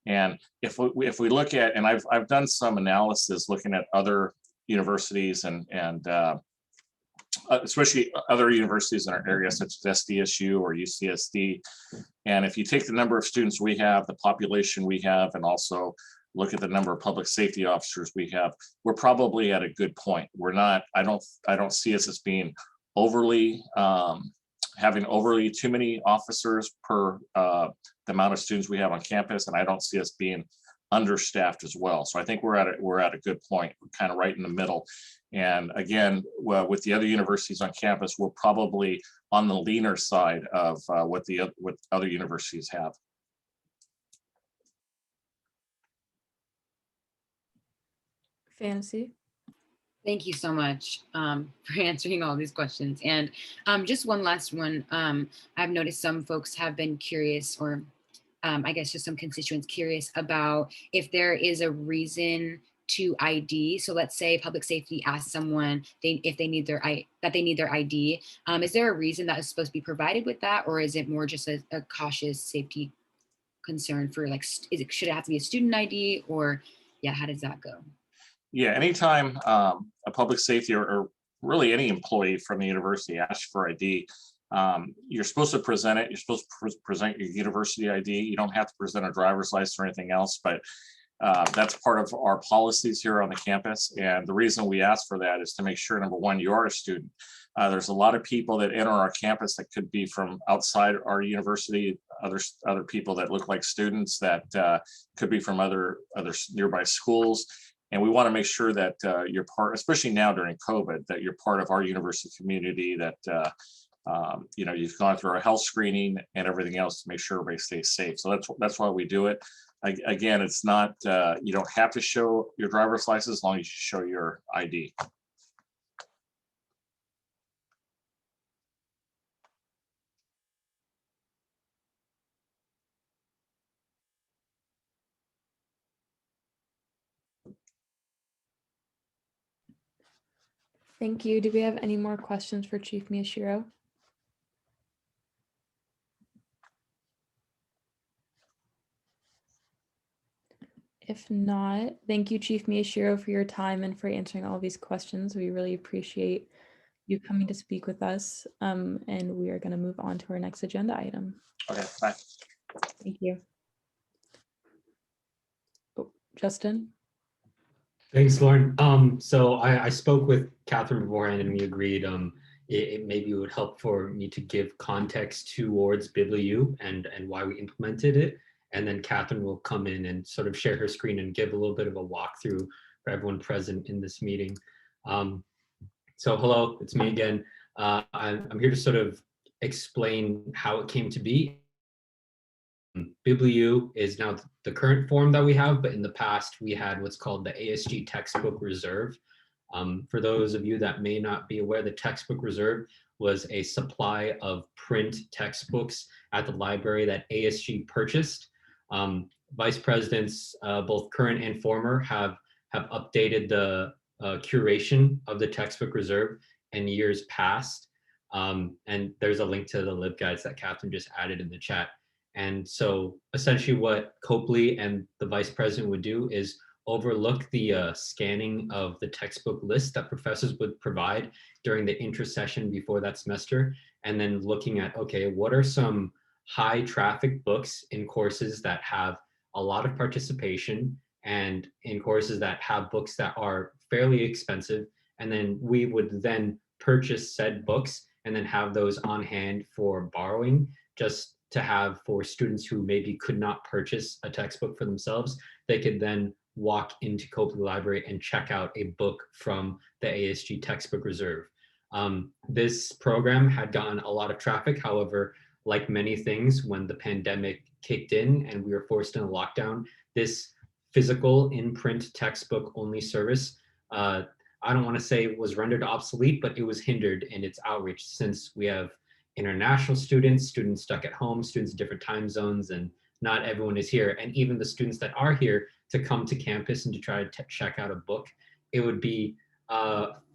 And if we look at, and I've done some analysis looking at other universities and especially other universities in our area, such as SDSU or UCSD. And if you take the number of students we have, the population we have, and also look at the number of public safety officers we have, we're probably at a good point. We're not, I don't see us as being overly, having overly too many officers per the amount of students we have on campus. And I don't see us being understaffed as well. So I think we're at a good point. We're kind of right in the middle. And again, well, with the other universities on campus, we're probably on the leaner side of what other universities have. Fantasy. Thank you so much for answering all these questions. And just one last one. I've noticed some folks have been curious, or I guess just some constituents curious about if there is a reason to ID. So let's say public safety asks someone if they need their ID. Is there a reason that is supposed to be provided with that, or is it more just a cautious safety concern for should it have to be a student ID, or yeah, how does that go? Yeah, anytime a public safety or really any employee from the university asks for ID, you're supposed to present it. You're supposed to present your university ID. You don't have to present a driver's license or anything else, but that's part of our policies here on the campus. And the reason we ask for that is to make sure, number one, you are a student. There's a lot of people that enter our campus that could be from outside our university, other people that look like students that could be from other nearby schools. And we want to make sure that you're part, especially now during COVID, that you're part of our university community, that you've gone through our health screening and everything else to make sure everybody stays safe. So that's why we do it. Again, it's not, you don't have to show your driver's license as long as you show your ID. Thank you. Do we have any more questions for Chief Miyashiro? If not, thank you, Chief Miyashiro, for your time and for answering all these questions. We really appreciate you coming to speak with us. And we are going to move on to our next agenda item. Okay, bye. Thank you. Oh, Justin? Thanks, Lauren. So I spoke with Catherine beforehand and we agreed it maybe would help for me to give context towards BibliU and why we implemented it. And then Catherine will come in and sort of share her screen and give a little bit of a walkthrough for everyone present in this meeting. So hello, it's me again. I'm here to sort of explain how it came to be. BibliU is now the current form that we have, but in the past we had what's called the ASG Textbook Reserve. For those of you that may not be aware, the Textbook Reserve was a supply of print textbooks at the library that ASG purchased. Vice presidents, both current and former, have updated the curation of the textbook reserve in years past. And there's a link to the LibGuides that Catherine just added in the chat. And so essentially what Copley and the vice president would do is overlook the scanning of the textbook list that professors would provide during the intersession before that semester, and then looking at, okay, what are some high traffic books in courses that have a lot of participation and in courses that have books that are fairly expensive, and then we would then purchase said books and then have those on hand for borrowing, just to have for students who maybe could not purchase a textbook for themselves. They could then walk into Copley Library and check out a book from the ASG textbook reserve. This program had gotten a lot of traffic. However, like many things, when the pandemic kicked in and we were forced in a lockdown, this physical in-print textbook only service, I don't want to say it was rendered obsolete, but it was hindered in its outreach, since we have international students, students stuck at home, students in different time zones, and not everyone is here. And even the students that are here to come to campus and to try to check out a book, it would be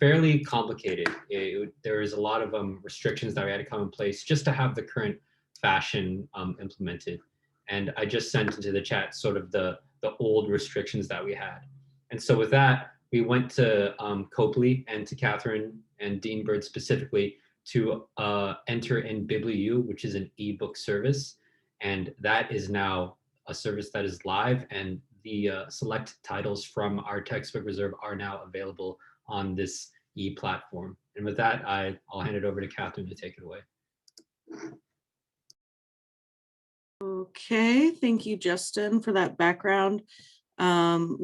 fairly complicated. There is a lot of restrictions that we had to come in place just to have the current fashion implemented. And I just sent into the chat sort of the old restrictions that we had. And so with that, we went to Copley and to Catherine and Dean Bird specifically to enter in BibliU, which is an ebook service. And that is now a service that is live, and the select titles from our textbook reserve are now available on this e-platform. And with that, I'll hand it over to Catherine to take it away. Okay, thank you, Justin, for that background. Can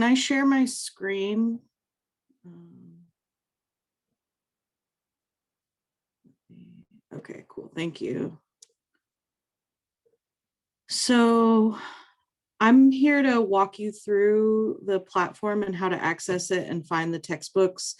I share my screen? Okay, cool, thank you. So I'm here to walk you through the platform and how to access it and find the textbooks,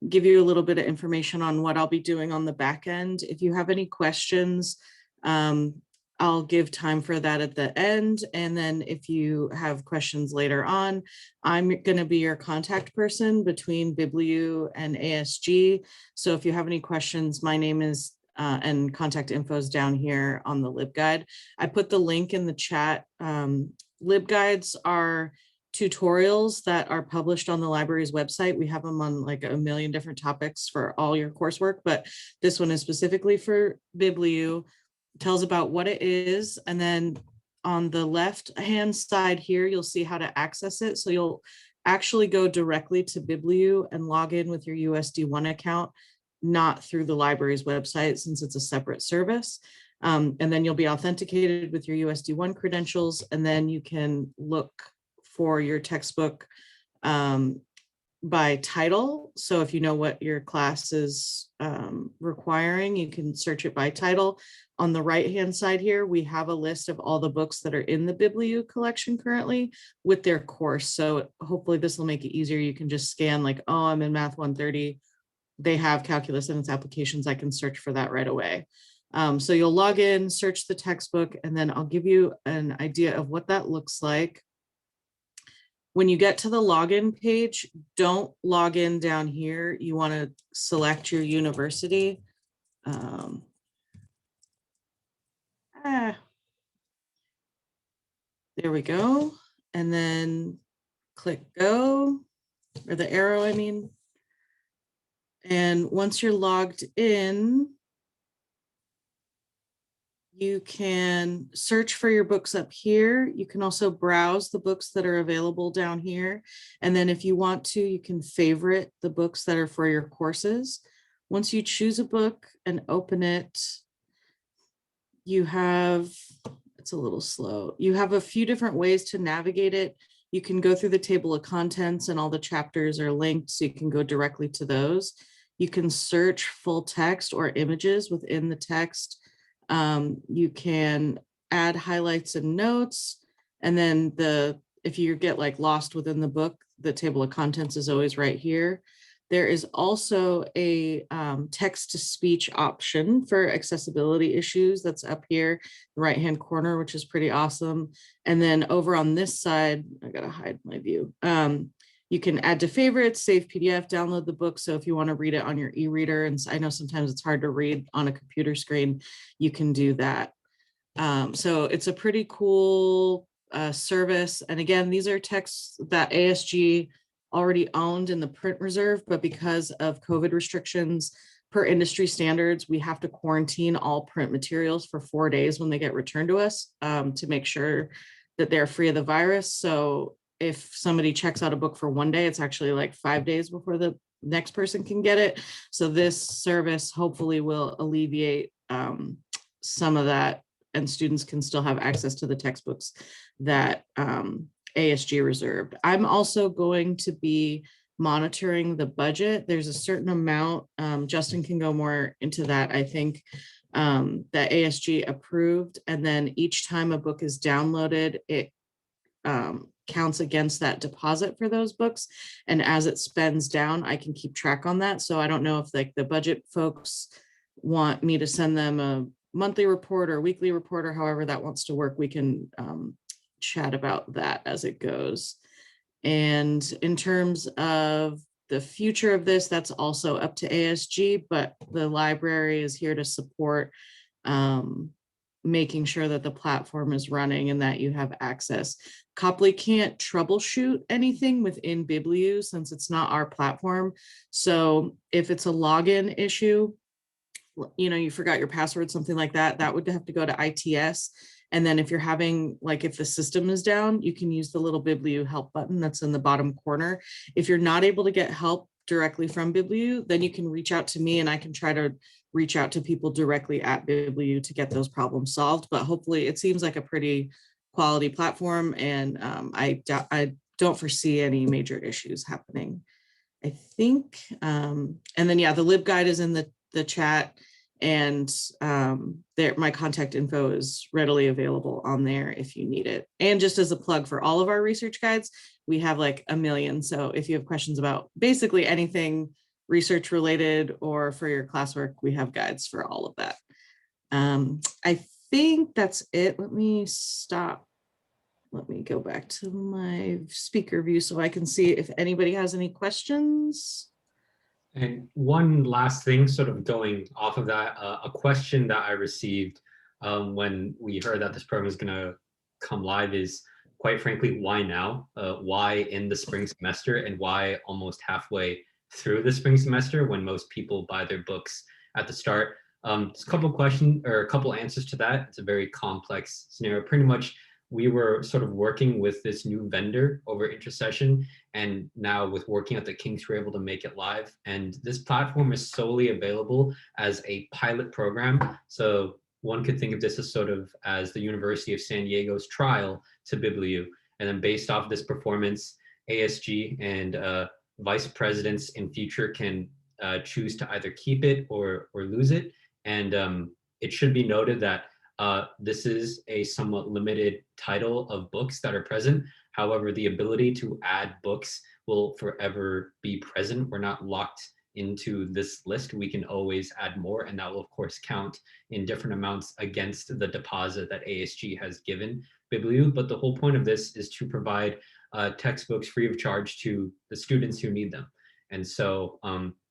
give you a little bit of information on what I'll be doing on the back end. If you have any questions, I'll give time for that at the end. And then if you have questions later on, I'm going to be your contact person between BibliU and ASG. So if you have any questions, my name is and contact info is down here on the LibGuide. I put the link in the chat. LibGuides are tutorials that are published on the library's website. We have them on like a million different topics for all your coursework, but this one is specifically for BibliU. Tells about what it is, and then on the left hand side here you'll see how to access it. So you'll actually go directly to BibliU and log in with your USD1 account, not through the library's website since it's a separate service. And then you'll be authenticated with your USD1 credentials, and then you can look for your textbook by title. So if you know what your class is requiring, you can search it by title. On the right-hand side here, we have a list of all the books that are in the BibliU collection currently with their course. So hopefully this will make it easier. You can just scan like, oh, I'm in Math 130. They have calculus and its applications. I can search for that right away. So you'll log in, search the textbook, and then I'll give you an idea of what that looks like. When you get to the login page, don't log in down here. You want to select your university. There we go. And then click go, or the arrow, I mean. And once you're logged in, you can search for your books up here. You can also browse the books that are available down here. And then if you want to, you can favorite the books that are for your courses. Once you choose a book and open it, you have, it's a little slow. You have a few different ways to navigate it. You can go through the table of contents and all the chapters are linked, so you can go directly to those. You can search full text or images within the text. You can add highlights and notes. And then if you get like lost within the book, the table of contents is always right here. There is also a text-to-speech option for accessibility issues that's up here, the right-hand corner, which is pretty awesome. And then over on this side, I gotta hide my view. You can add to favorites, save PDF, download the book. So if you want to read it on your e-reader, and I know sometimes it's hard to read on a computer screen, you can do that. So it's a pretty cool service. And again, these are texts that ASG already owned in the print reserve, but because of COVID restrictions per industry standards, we have to quarantine all print materials for 4 days when they get returned to us to make sure that they're free of the virus. So if somebody checks out a book for 1 day, it's actually like 5 days before the next person can get it. So this service hopefully will alleviate some of that, and students can still have access to the textbooks that ASG reserved. I'm also going to be monitoring the budget. There's a certain amount, Justin can go more into that, I think, that ASG approved. And then each time a book is downloaded, it counts against that deposit for those books. And as it spends down, I can keep track on that. So I don't know if like the budget folks want me to send them a monthly report or weekly report or however that wants to work. We can chat about that as it goes. And in terms of the future of this, that's also up to ASG, but the library is here to support making sure that the platform is running and that you have access. Copley can't troubleshoot anything within Bibliu since it's not our platform. So if it's a login issue, you know, you forgot your password, something like that, that would have to go to ITS. And then if you're having, like if the system is down, you can use the little Bibliu help button that's in the bottom corner. If you're not able to get help directly from Bibliu, then you can reach out to me and I can try to reach out to people directly at Bibliu to get those problems solved. But hopefully it seems like a pretty quality platform, and I don't foresee any major issues happening, I think. And then, yeah, the LibGuide is in the chat, and there my contact info is readily available on there if you need it. And just as a plug for all of our research guides, we have like a million. So if you have questions about basically anything research related or for your classwork, we have guides for all of that. I think that's it. Let me stop. Let me go back to my speaker view so I can see if anybody has any questions. And one last thing, sort of going off of that, a question that I received when we heard that this program is going to come live is, quite frankly, why now? Why in the spring semester, and why almost halfway through the spring semester when most people buy their books at the start? Just a couple questions or a couple answers to that. It's a very complex scenario. Pretty much, we were sort of working with this new vendor over Intercession, and now with working at the Kings, we're able to make it live. And this platform is solely available as a pilot program. So one could think of this as sort of as the University of San Diego's trial to Bibliu. And then based off this performance, ASG and vice presidents in future can choose to either keep it or lose it. And it should be noted that this is a somewhat limited title of books that are present. However, the ability to add books will forever be present. We're not locked into this list. We can always add more, and that will of course count in different amounts against the deposit that ASG has given Bibliu. But the whole point of this is to provide textbooks free of charge to the students who need them. And so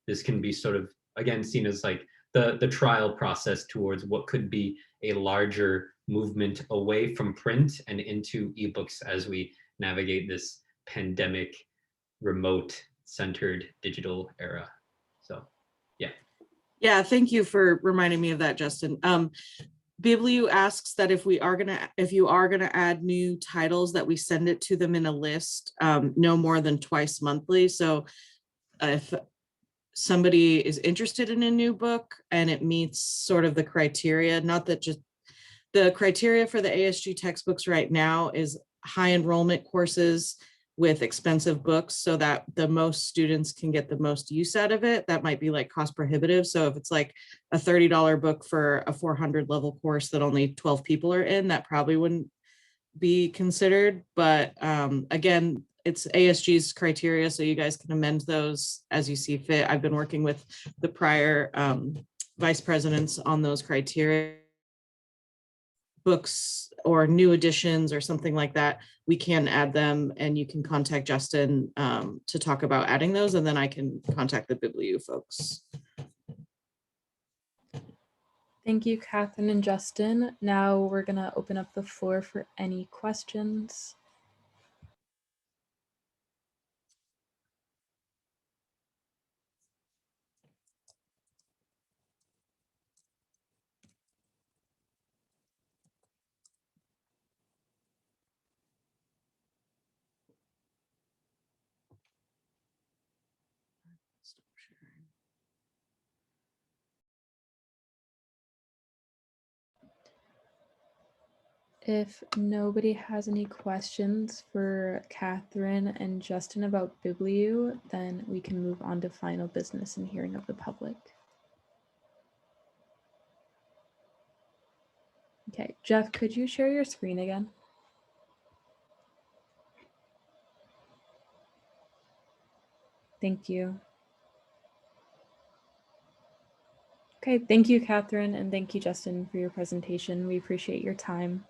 this can be sort of, again, seen as like the trial process towards what could be a larger movement away from print and into ebooks as we navigate this pandemic, remote-centered digital era. So, yeah. Yeah, thank you for reminding me of that, Justin. Bibliu asks that if you are gonna add new titles, that we send it to them in a list, no more than twice monthly. So if somebody is interested in a new book and it meets sort of the criteria, not that just the criteria for the ASG textbooks right now is high enrollment courses with expensive books so that the most students can get the most use out of it. That might be like cost prohibitive. So if it's like a $30 book for a 400 level course that only 12 people are in, that probably wouldn't be considered. But again, it's ASG's criteria, so you guys can amend those as you see fit. I've been working with the prior vice presidents on those criteria. Books or new editions or something like that, we can add them, and you can contact Justin to talk about adding those, and then I can contact the BibliU folks. Thank you, Catherine and Justin. Now we're going to open up the floor for any questions. If nobody has any questions for Catherine and Justin about BibliU, then we can move on to final business and hearing of the public. Okay, Jeff, could you share your screen again? Thank you. Okay, thank you, Catherine, and thank you, Justin, for your presentation. We appreciate your time.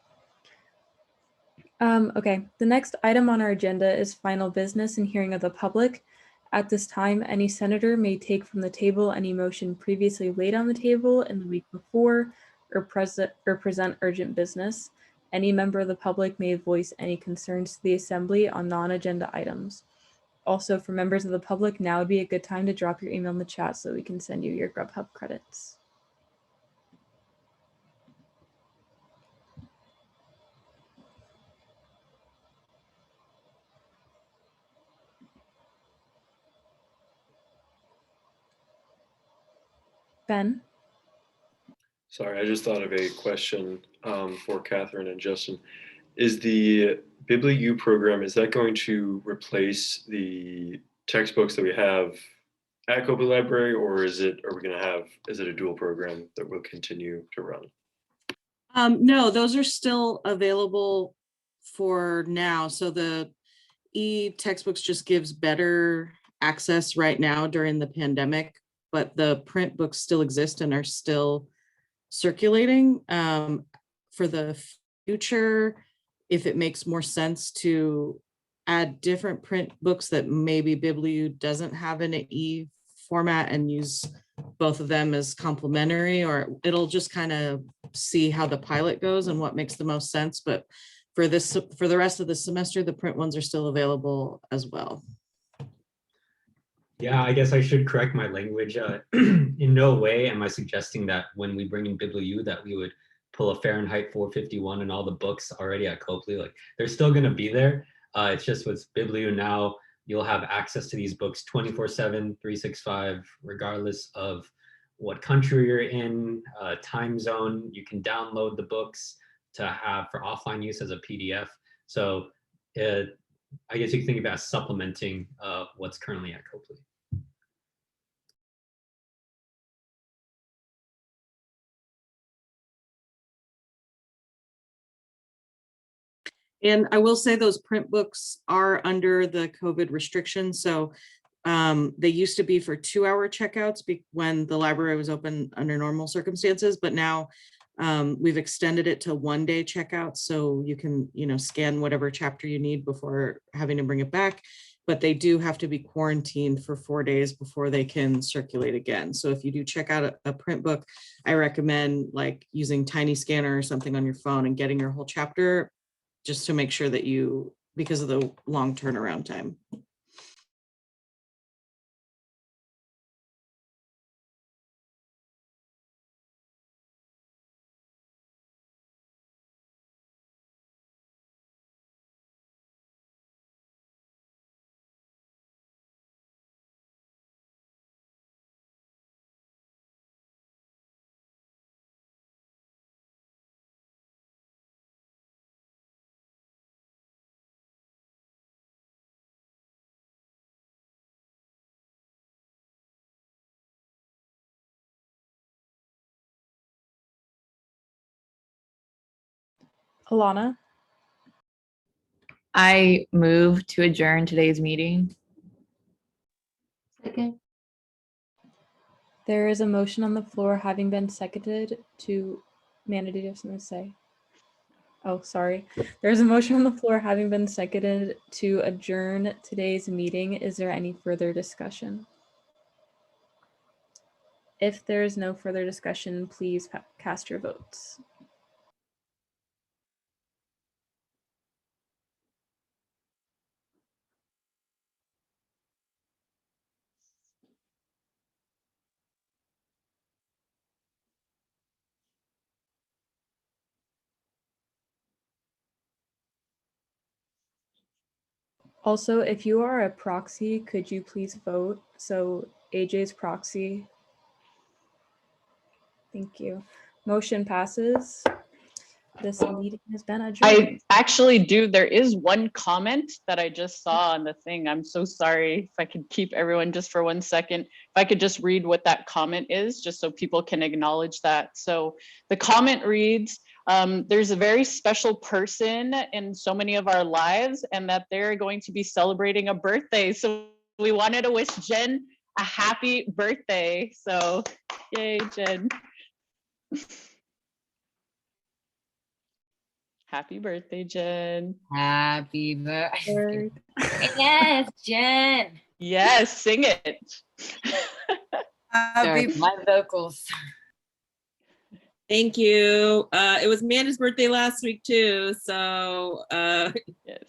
Okay, the next item on our agenda is final business and hearing of the public. At this time, any senator may take from the table any motion previously laid on the table in the week before or present urgent business. Any member of the public may voice any concerns to the assembly on non-agenda items. Also, for members of the public, now would be a good time to drop your email in the chat so we can send you your Grubhub credits. Ben? Sorry, I just thought of a question for Catherine and Justin. Is the BibliU program, is that going to replace the textbooks that we have at Copley Library, or is it a dual program that will continue to run? No, those are still available for now. So the e-textbooks just gives better access right now during the pandemic, but the print books still exist and are still circulating. For the future, if it makes more sense to add different print books that maybe BibliU doesn't have in an e format and use both of them as complementary, or it'll just kind of see how the pilot goes and what makes the most sense. But for the rest of the semester, the print ones are still available as well. Yeah, I guess I should correct my language. In no way am I suggesting that when we bring in BibliU that we would pull a Fahrenheit 451 and all the books already at Copley. Like, they're still going to be there. It's just with BibliU now, you'll have access to these books 24/7, 365, regardless of what country you're in, time zone. You can download the books to have for offline use as a PDF. So I guess you can think of it as supplementing what's currently at Copley. And I will say those print books are under the COVID restrictions. So they used to be for 2-hour checkouts when the library was open under normal circumstances, but now we've extended it to 1-day checkouts. So you can, scan whatever chapter you need before having to bring it back. But they do have to be quarantined for 4 days before they can circulate again. So if you do check out a print book, I recommend like using Tiny Scanner or something on your phone and getting your whole chapter, just to make sure that because of the long turnaround time. Alana? I move to adjourn today's meeting. Second. There is a motion on the floor having been seconded to, Amanda, did you have something to say? Oh, sorry. There's a motion on the floor having been seconded to adjourn today's meeting. Is there any further discussion? If there is no further discussion, please cast your votes. Also, if you are a proxy, could you please vote? So AJ's proxy. Thank you. Motion passes. This meeting has been adjourned. I actually do. There is one comment that I just saw on the thing. I'm so sorry. If I could keep everyone just for 1 second. If I could just read what that comment is, just so people can acknowledge that. So the comment reads, there's a very special person in so many of our lives and that they're going to be celebrating a birthday. So we wanted to wish Jen a happy birthday. So yay, Jen. Happy birthday, Jen. Happy birthday. Yes, Jen. Yes, sing it. Sorry, my vocals. Thank you. It was Amanda's birthday last week too, so yes.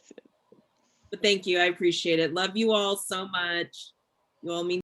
But thank you. I appreciate it. Love you all so much. You all mean